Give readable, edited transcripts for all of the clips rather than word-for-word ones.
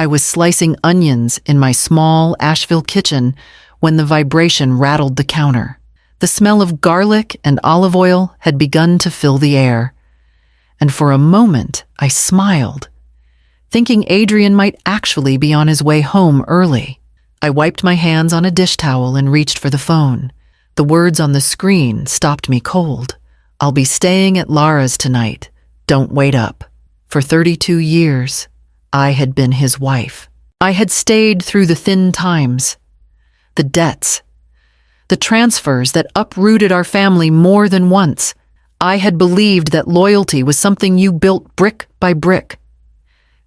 I was slicing onions in my small Asheville kitchen when the vibration rattled the counter. The smell of garlic and olive oil had begun to fill the air, and for a moment I smiled, thinking Adrian might actually be on his way home early. I wiped my hands on a dish towel and reached for the phone. The words on the screen stopped me cold. "I'll be staying at Lara's tonight. Don't wait up." For 32 years, I had been his wife. I had stayed through the thin times, the debts, the transfers that uprooted our family more than once. I had believed that loyalty was something you built brick by brick,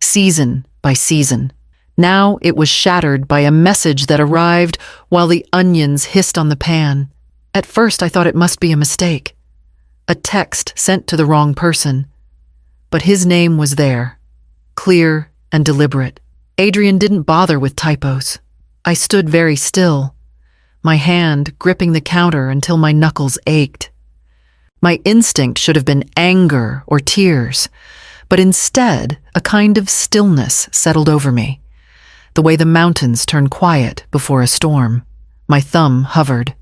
season by season. Now it was shattered by a message that arrived while the onions hissed on the pan. At first I thought it must be a mistake, a text sent to the wrong person. But his name was there, clear and deliberate. Adrian didn't bother with typos. I stood very still, my hand gripping the counter until my knuckles ached. My instinct should have been anger or tears, but instead a kind of stillness settled over me, the way the mountains turn quiet before a storm. My thumb hovered.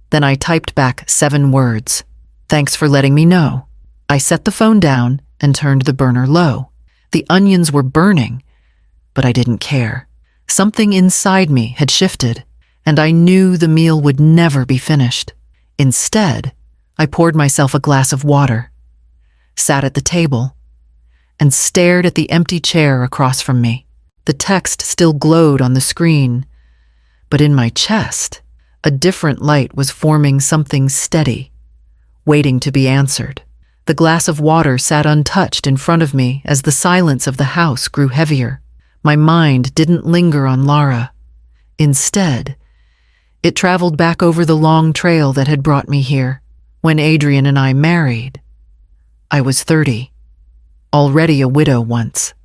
Then I typed back 7 words. "Thanks for letting me know." I set the phone down and turned the burner low. The onions were burning, but I didn't care. Something inside me had shifted, and I knew the meal would never be finished. Instead, I poured myself a glass of water, sat at the table, and stared at the empty chair across from me. The text still glowed on the screen, but in my chest, a different light was forming something steady, waiting to be answered. The glass of water sat untouched in front of me as the silence of the house grew heavier. My mind didn't linger on Lara. Instead, it traveled back over the long trail that had brought me here. When Adrian and I married, I was 30, already a widow once,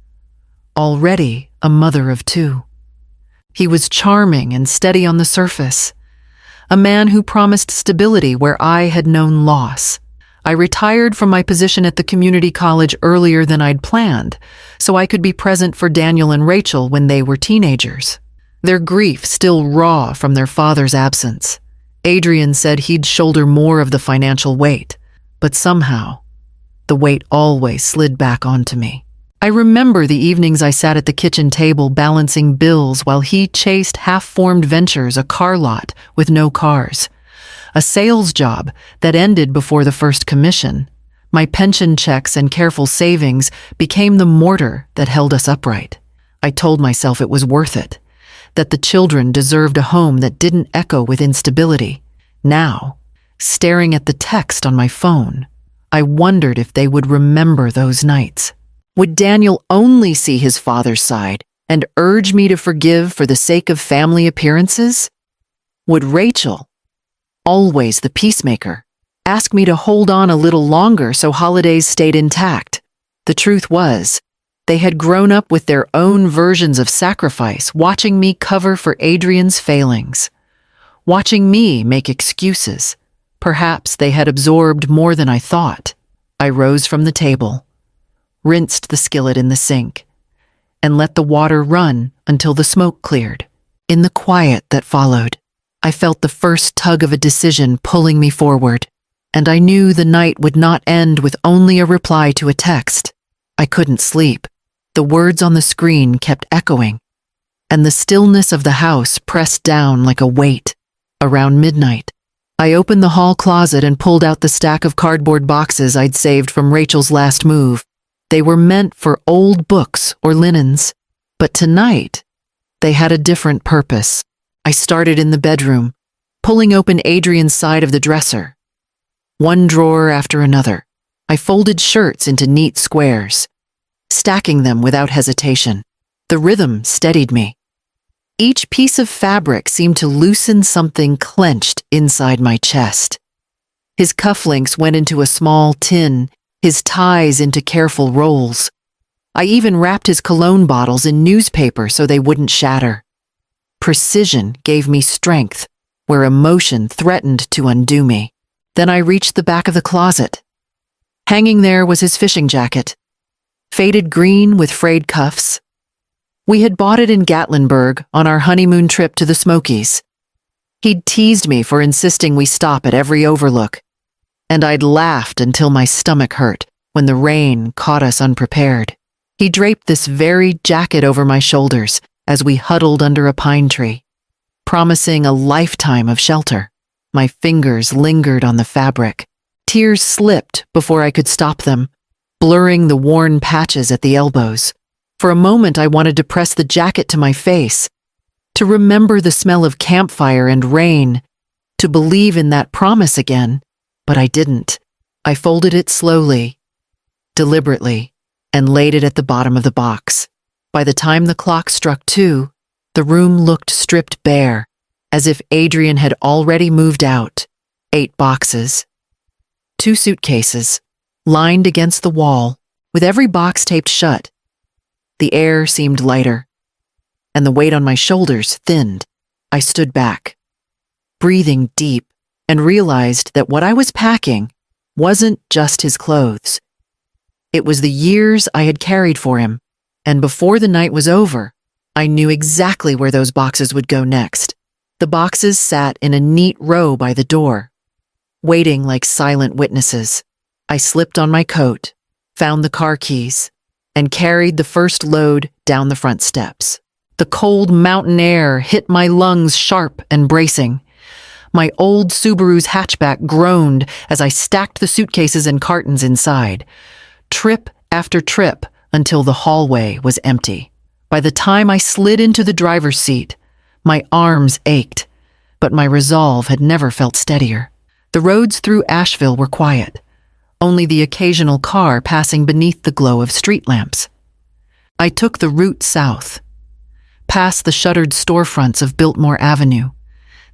already a mother of 2. He was charming and steady on the surface, a man who promised stability where I had known loss. I retired from my position at the community college earlier than I'd planned, so I could be present for Daniel and Rachel when they were teenagers. Their grief still raw from their father's absence. Adrian said he'd shoulder more of the financial weight, but somehow, the weight always slid back onto me. I remember the evenings I sat at the kitchen table balancing bills while he chased half-formed ventures, a car lot with no cars, a sales job that ended before the first commission. My pension checks and careful savings became the mortar that held us upright. I told myself it was worth it, that the children deserved a home that didn't echo with instability. Now, staring at the text on my phone, I wondered if they would remember those nights. Would Daniel only see his father's side and urge me to forgive for the sake of family appearances? Would Rachel, always the peacemaker, ask me to hold on a little longer so holidays stayed intact? The truth was, they had grown up with their own versions of sacrifice, watching me cover for Adrian's failings, watching me make excuses. Perhaps they had absorbed more than I thought. I rose from the table, rinsed the skillet in the sink, and let the water run until the smoke cleared. In the quiet that followed, I felt the first tug of a decision pulling me forward, and I knew the night would not end with only a reply to a text. I couldn't sleep. The words on the screen kept echoing, and the stillness of the house pressed down like a weight. Around midnight, I opened the hall closet and pulled out the stack of cardboard boxes I'd saved from Rachel's last move. They were meant for old books or linens, but tonight, they had a different purpose. I started in the bedroom, pulling open Adrian's side of the dresser. One drawer after another, I folded shirts into neat squares, stacking them without hesitation. The rhythm steadied me. Each piece of fabric seemed to loosen something clenched inside my chest. His cufflinks went into a small tin, his ties into careful rolls. I even wrapped his cologne bottles in newspaper so they wouldn't shatter. Precision gave me strength where emotion threatened to undo me. Then I reached the back of the closet. Hanging there was his fishing jacket, faded green with frayed cuffs, We had bought it in Gatlinburg on our honeymoon trip to the Smokies. He'd teased me for insisting we stop at every overlook, and I'd laughed until my stomach hurt when the rain caught us unprepared. He draped this very jacket over my shoulders as we huddled under a pine tree, promising a lifetime of shelter. My fingers lingered on the fabric. Tears slipped before I could stop them, blurring the worn patches at the elbows. For a moment, I wanted to press the jacket to my face, to remember the smell of campfire and rain, to believe in that promise again, but I didn't. I folded it slowly, deliberately, and laid it at the bottom of the box. By the time the clock struck 2, the room looked stripped bare, as if Adrian had already moved out. 8 boxes, 2 suitcases, lined against the wall, with every box taped shut. The air seemed lighter, and the weight on my shoulders thinned. I stood back, breathing deep, and realized that what I was packing wasn't just his clothes. It was the years I had carried for him, and before the night was over, I knew exactly where those boxes would go next. The boxes sat in a neat row by the door, waiting like silent witnesses. I slipped on my coat, found the car keys, and carried the first load down the front steps. The cold mountain air hit my lungs sharp and bracing. My old Subaru's hatchback groaned as I stacked the suitcases and cartons inside, trip after trip until the hallway was empty. By the time I slid into the driver's seat, my arms ached, but my resolve had never felt steadier. The roads through Asheville were quiet, only the occasional car passing beneath the glow of street lamps. I took the route south, past the shuttered storefronts of Biltmore Avenue,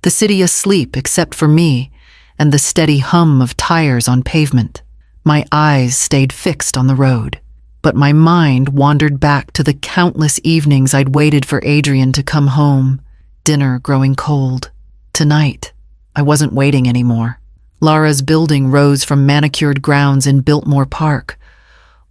the city asleep except for me and the steady hum of tires on pavement. My eyes stayed fixed on the road, but my mind wandered back to the countless evenings I'd waited for Adrian to come home, dinner growing cold. Tonight, I wasn't waiting anymore. Lara's building rose from manicured grounds in Biltmore Park,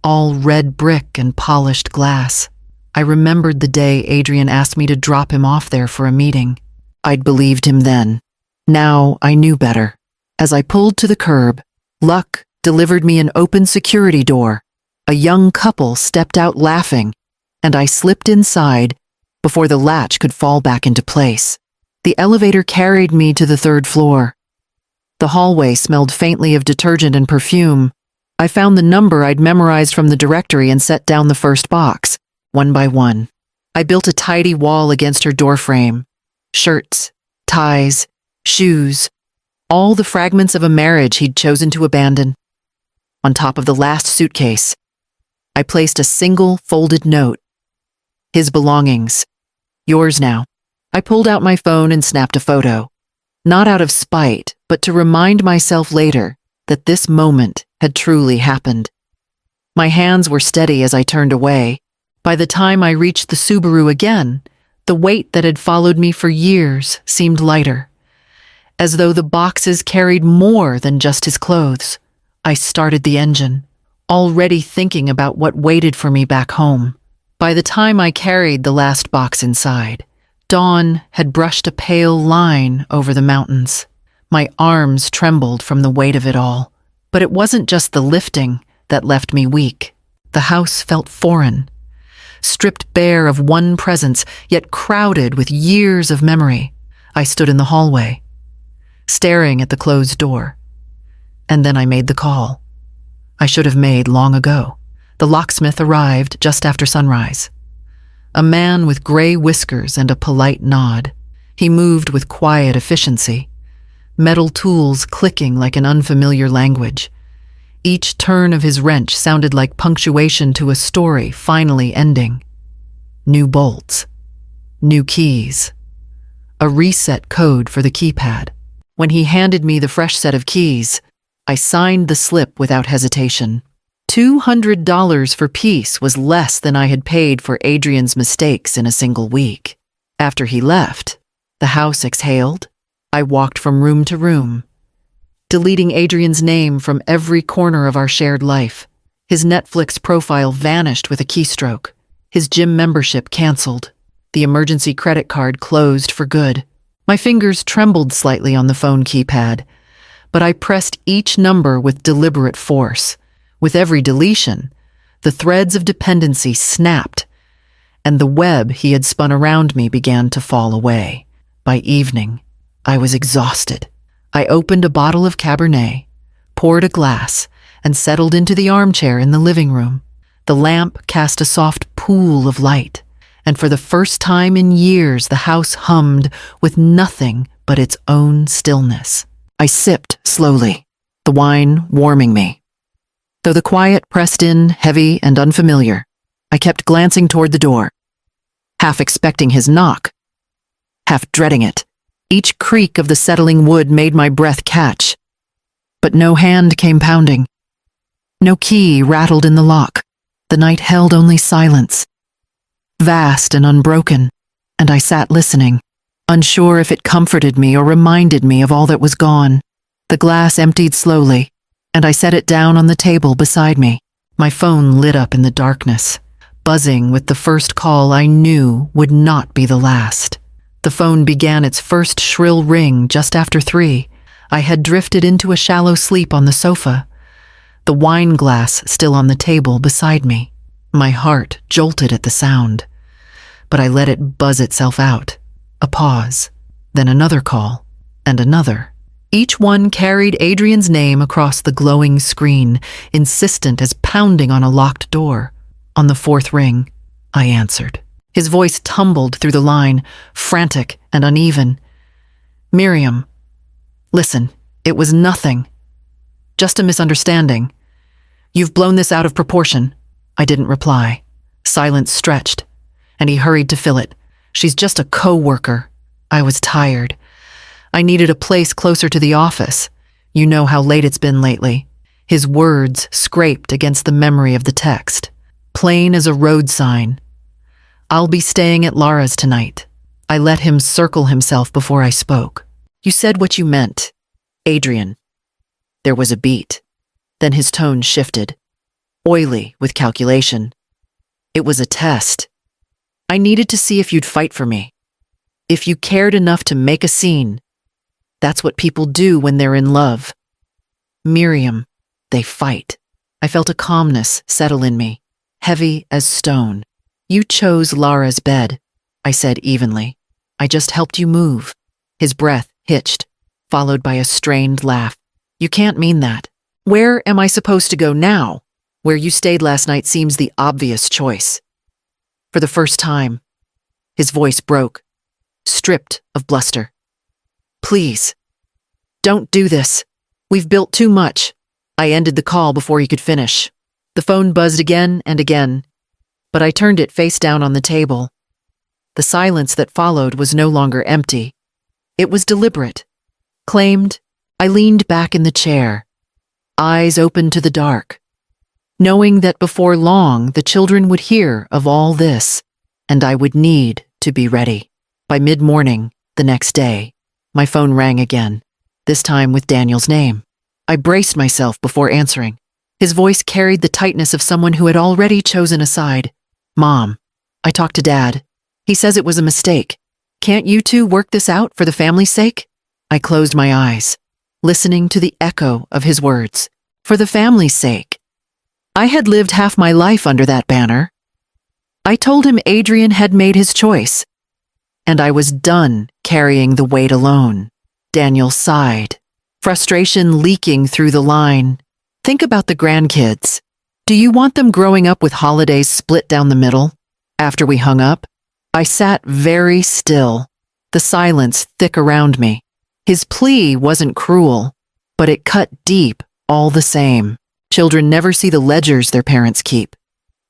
all red brick and polished glass. I remembered the day Adrian asked me to drop him off there for a meeting. I'd believed him then. Now I knew better. As I pulled to the curb, luck delivered me an open security door. A young couple stepped out laughing, and I slipped inside before the latch could fall back into place. The elevator carried me to the 3rd floor. The hallway smelled faintly of detergent and perfume. I found the number I'd memorized from the directory and set down the first box, one by one. I built a tidy wall against her doorframe. Shirts, ties, shoes, all the fragments of a marriage he'd chosen to abandon. On top of the last suitcase, I placed a single folded note. His belongings. Yours now. I pulled out my phone and snapped a photo. Not out of spite, but to remind myself later that this moment had truly happened. My hands were steady as I turned away. By the time I reached the Subaru again, the weight that had followed me for years seemed lighter, as though the boxes carried more than just his clothes. I started the engine, already thinking about what waited for me back home. By the time I carried the last box inside, dawn had brushed a pale line over the mountains. My arms trembled from the weight of it all. But it wasn't just the lifting that left me weak. The house felt foreign, stripped bare of one presence, yet crowded with years of memory. I stood in the hallway, staring at the closed door. And then I made the call. I should have made long ago. The locksmith arrived just after sunrise. A man with gray whiskers and a polite nod. He moved with quiet efficiency, metal tools clicking like an unfamiliar language. Each turn of his wrench sounded like punctuation to a story finally ending. New bolts, new keys, a reset code for the keypad. When he handed me the fresh set of keys, I signed the slip without hesitation. $200 for peace was less than I had paid for Adrian's mistakes in a single week. After he left, the house exhaled. I walked from room to room, deleting Adrian's name from every corner of our shared life. His Netflix profile vanished with a keystroke. His gym membership canceled. The emergency credit card closed for good. My fingers trembled slightly on the phone keypad, but I pressed each number with deliberate force. With every deletion, the threads of dependency snapped, and the web he had spun around me began to fall away. By evening, I was exhausted. I opened a bottle of Cabernet, poured a glass, and settled into the armchair in the living room. The lamp cast a soft pool of light, and for the first time in years the house hummed with nothing but its own stillness. I sipped slowly, the wine warming me. Though the quiet pressed in, heavy and unfamiliar, I kept glancing toward the door, half expecting his knock, half dreading it. Each creak of the settling wood made my breath catch, but no hand came pounding. No key rattled in the lock. The night held only silence, vast and unbroken, and I sat listening, unsure if it comforted me or reminded me of all that was gone. The glass emptied slowly, and I set it down on the table beside me. My phone lit up in the darkness, buzzing with the first call I knew would not be the last. The phone began its first shrill ring just after 3. I had drifted into a shallow sleep on the sofa, the wine glass still on the table beside me. My heart jolted at the sound, but I let it buzz itself out. A pause, then another call, and another. Each one carried Adrian's name across the glowing screen, insistent as pounding on a locked door. On the 4th ring, I answered. His voice tumbled through the line, frantic and uneven. "Miriam, listen, it was nothing. Just a misunderstanding. You've blown this out of proportion." I didn't reply. Silence stretched, and he hurried to fill it. "She's just a co-worker." I was tired. I needed a place closer to the office. You know how late it's been lately. His words scraped against the memory of the text. Plain as a road sign. "I'll be staying at Lara's tonight." I let him circle himself before I spoke. "You said what you meant, Adrian." There was a beat. Then his tone shifted, oily with calculation. "It was a test. I needed to see if you'd fight for me. If you cared enough to make a scene. That's what people do when they're in love. Miriam, they fight." I felt a calmness settle in me, heavy as stone. "You chose Lara's bed," I said evenly. "I just helped you move." His breath hitched, followed by a strained laugh. "You can't mean that. Where am I supposed to go now? Where you stayed last night seems the obvious choice." For the first time, his voice broke, stripped of bluster. "Please, don't do this. We've built too much." I ended the call before he could finish. The phone buzzed again and again, but I turned it face down on the table. The silence that followed was no longer empty. It was deliberate. Claimed, I leaned back in the chair, eyes open to the dark, knowing that before long the children would hear of all this, and I would need to be ready. By mid-morning, the next day, my phone rang again, this time with Daniel's name. I braced myself before answering. His voice carried the tightness of someone who had already chosen a side. "Mom, I talked to Dad. He says it was a mistake. Can't you two work this out for the family's sake?" I closed my eyes, listening to the echo of his words. For the family's sake. I had lived half my life under that banner. I told him Adrian had made his choice, and I was done carrying the weight alone. Daniel sighed, frustration leaking through the line. "Think about the grandkids. Do you want them growing up with holidays split down the middle?" After we hung up, I sat very still, the silence thick around me. His plea wasn't cruel, but it cut deep all the same. Children never see the ledgers their parents keep.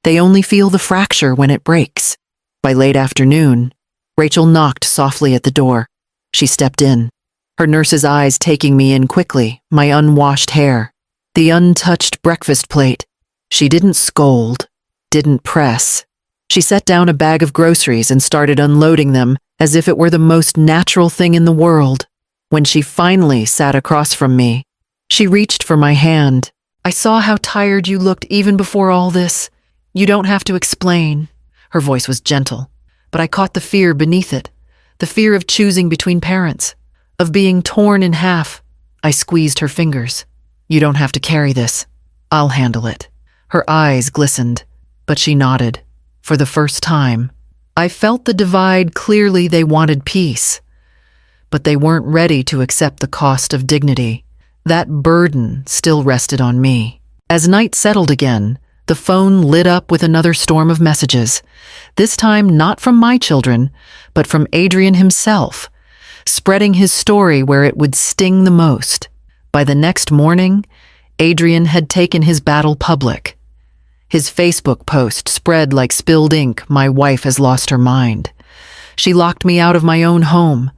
They only feel the fracture when it breaks. By late afternoon, Rachel knocked softly at the door. She stepped in, her nurse's eyes taking me in quickly, my unwashed hair, the untouched breakfast plate. She didn't scold, didn't press. She set down a bag of groceries and started unloading them as if it were the most natural thing in the world. When she finally sat across from me, she reached for my hand. "I saw how tired you looked even before all this. You don't have to explain. Her voice was gentle, but I caught the fear beneath it, the fear of choosing between parents, of being torn in half. I squeezed her fingers. You don't have to carry this. I'll handle it. Her eyes glistened, but she nodded. For the first time, I felt the divide. Clearly they wanted peace, but they weren't ready to accept the cost of dignity. That burden still rested on me. As night settled again, the phone lit up with another storm of messages, this time not from my children, but from Adrian himself, spreading his story where it would sting the most. By the next morning, Adrian had taken his battle public. His Facebook post spread like spilled ink. My wife has lost her mind. She locked me out of my own home.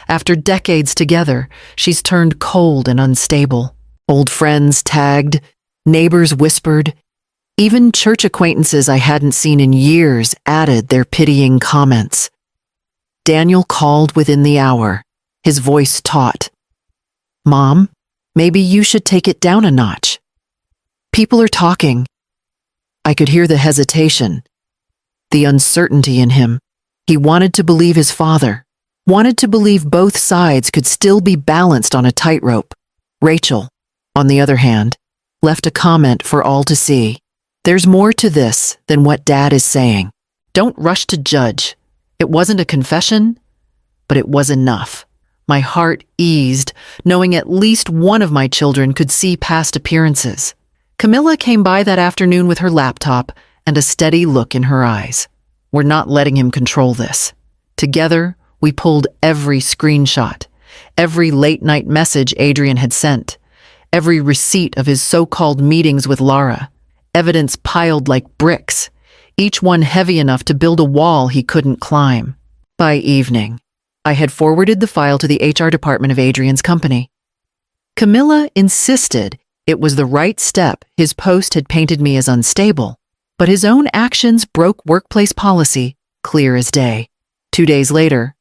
After decades together, she's turned cold and unstable. Old friends tagged, neighbors whispered. Even church acquaintances I hadn't seen in years added their pitying comments. Daniel called within the hour, his voice taut. Mom, maybe you should take it down a notch. People are talking. I could hear the hesitation, the uncertainty in him. He wanted to believe his father, wanted to believe both sides could still be balanced on a tightrope. Rachel, on the other hand, left a comment for all to see. There's more to this than what Dad is saying. Don't rush to judge. It wasn't a confession, but it was enough. My heart eased, knowing at least one of my children could see past appearances. Camilla came by that afternoon with her laptop and a steady look in her eyes. We're not letting him control this. Together, we pulled every screenshot, every late-night message Adrian had sent, every receipt of his so-called meetings with Lara, evidence piled like bricks, each one heavy enough to build a wall he couldn't climb. By evening, I had forwarded the file to the HR department of Adrian's company. Camilla insisted it was the right step. His post had painted me as unstable, but his own actions broke workplace policy, clear as day. 2 days later,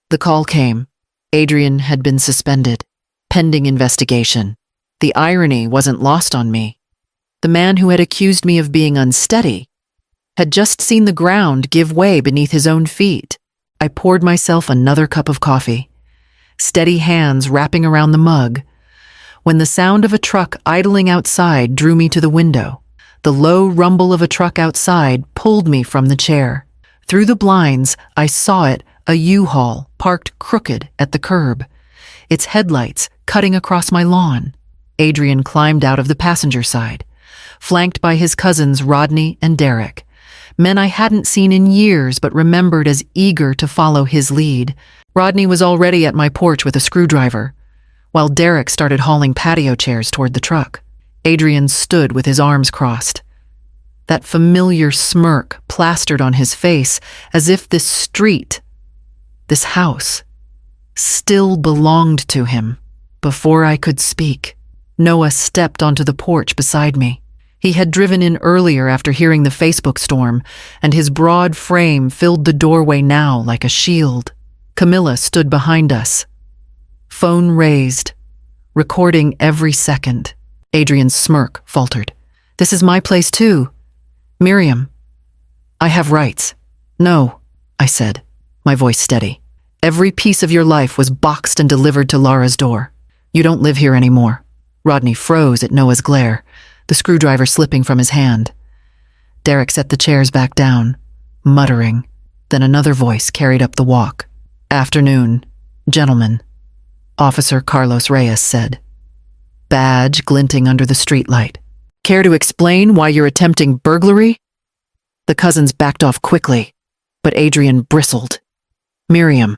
the call came. Adrian had been suspended, pending investigation. The irony wasn't lost on me. The man who had accused me of being unsteady had just seen the ground give way beneath his own feet. I poured myself another cup of coffee, steady hands wrapping around the mug, when the sound of a truck idling outside drew me to the window. The low rumble of a truck outside pulled me from the chair. Through the blinds, I saw it, a U-Haul parked crooked at the curb, its headlights cutting across my lawn. Adrian climbed out of the passenger side, flanked by his cousins Rodney and Derek, men I hadn't seen in years but remembered as eager to follow his lead. Rodney was already at my porch with a screwdriver, while Derek started hauling patio chairs toward the truck. Adrian stood with his arms crossed, that familiar smirk plastered on his face, as if this street, this house, still belonged to him. Before I could speak, Noah stepped onto the porch beside me. He had driven in earlier after hearing the Facebook storm, and his broad frame filled the doorway now like a shield. Camilla stood behind us, phone raised, recording every second. Adrian's smirk faltered. This is my place too. Miriam, I have rights. No, I said, my voice steady. Every piece of your life was boxed and delivered to Lara's door. You don't live here anymore. Rodney froze at Noah's glare, the screwdriver slipping from his hand. Derek set the chairs back down, muttering. Then another voice carried up the walk. Afternoon, gentlemen, Officer Carlos Reyes said, badge glinting under the streetlight. Care to explain why you're attempting burglary? The cousins backed off quickly, but Adrian bristled. Miriam,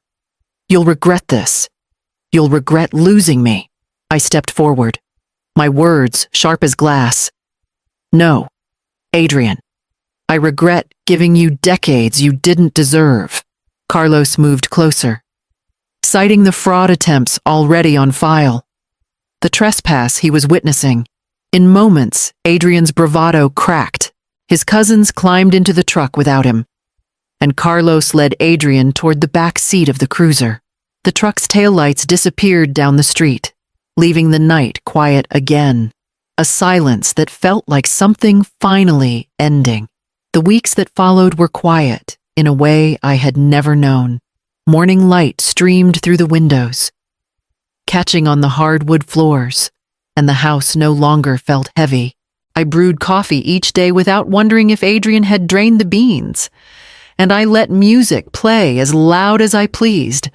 you'll regret this. You'll regret losing me. I stepped forward, my words sharp as glass. No, Adrian, I regret giving you decades you didn't deserve. Carlos moved closer, citing the fraud attempts already on file, the trespass he was witnessing. In moments, Adrian's bravado cracked. His cousins climbed into the truck without him, and Carlos led Adrian toward the back seat of the cruiser. The truck's taillights disappeared down the street, leaving the night quiet again, a silence that felt like something finally ending. The weeks that followed were quiet in a way I had never known. Morning light streamed through the windows, catching on the hardwood floors, and the house no longer felt heavy. I brewed coffee each day without wondering if Adrian had drained the beans, and I let music play as loud as I pleased,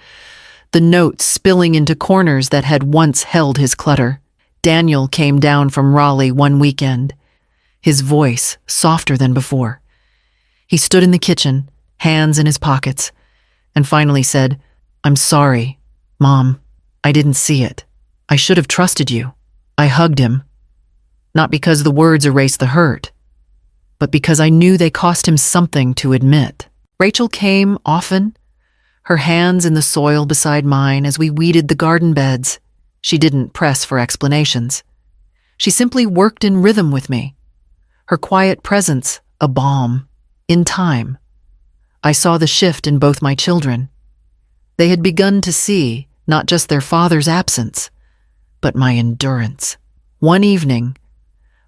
the notes spilling into corners that had once held his clutter. Daniel came down from Raleigh one weekend, his voice softer than before. He stood in the kitchen, hands in his pockets, and finally said, "I'm sorry, Mom. I didn't see it. I should have trusted you." I hugged him, not because the words erased the hurt, but because I knew they cost him something to admit. Rachel came often, her hands in the soil beside mine as we weeded the garden beds. She didn't press for explanations. She simply worked in rhythm with me, her quiet presence a balm. In time, I saw the shift in both my children. They had begun to see not just their father's absence, but my endurance. One evening,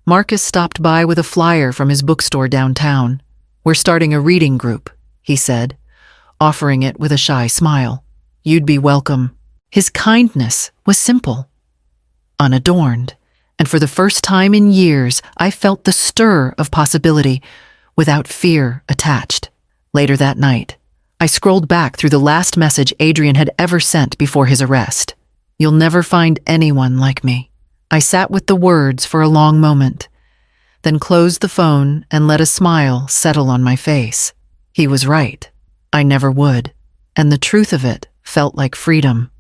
Marcus stopped by with a flyer from his bookstore downtown. "We're starting a reading group," he said, offering it with a shy smile. "You'd be welcome." His kindness was simple, unadorned, and for the first time in years, I felt the stir of possibility without fear attached. Later that night, I scrolled back through the last message Adrian had ever sent before his arrest. "You'll never find anyone like me." I sat with the words for a long moment, then closed the phone and let a smile settle on my face. He was right. I never would, and the truth of it felt like freedom.